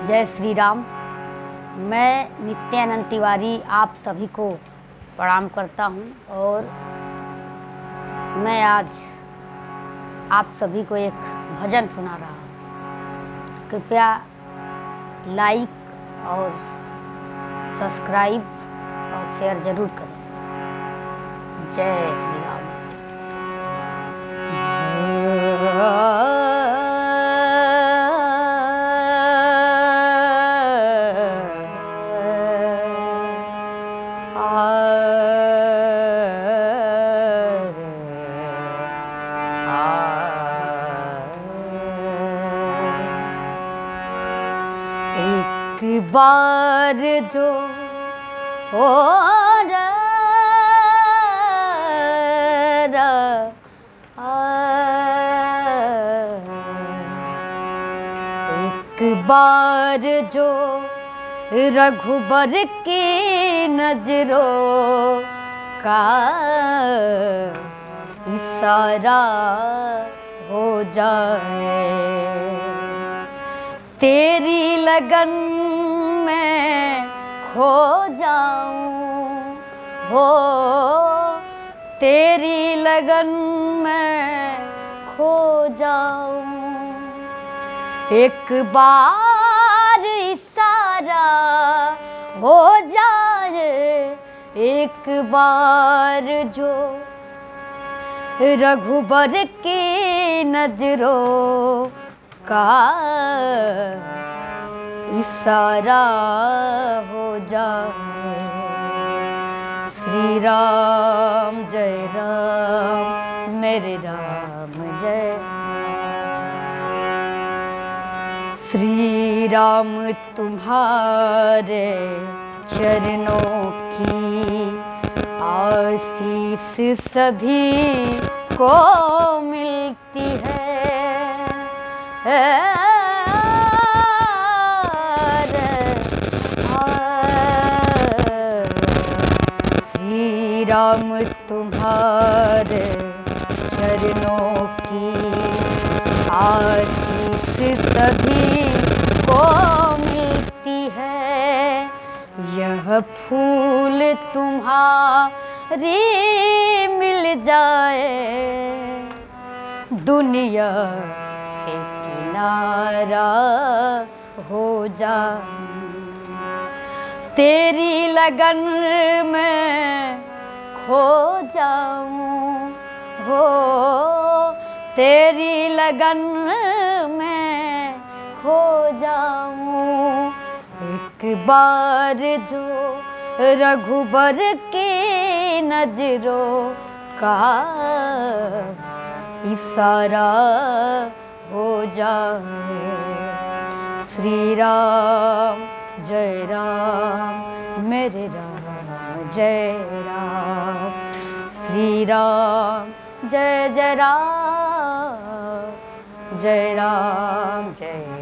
जय श्री राम। मैं नित्यानंद तिवारी आप सभी को प्रणाम करता हूं और मैं आज आप सभी को एक भजन सुना रहा हूं। कृपया लाइक और सब्सक्राइब और शेयर जरूर करें। जय श्री राम। एक बार जो हो एक बार जो रघुबर की नजरों का इशारा हो जाए, तेरी लगन में खो जाऊं हो, तेरी लगन में खो जाऊं। एक बार इशारा हो जाए, एक बार जो रघुबर की नजरों का इशारा हो जाए। श्री राम जय राम मेरे राम जय। श्री राम तुम्हारे चरणों की आशीष सभी को मिलती है। श्री राम तुम्हारे चरणों की आशीष सभी को मिलती है। यह फूल तुम्हारी मिल जाए, दुनिया से किनारा हो जाए। तेरी लगन में खो जाऊं हो, तेरी लगन में खो जाऊं। एक बार जो रघुबर की नजरों का इशारा हो जाए। श्री राम जय राम मेरे राम जय राम। श्री राम जय जय राम जय राम जय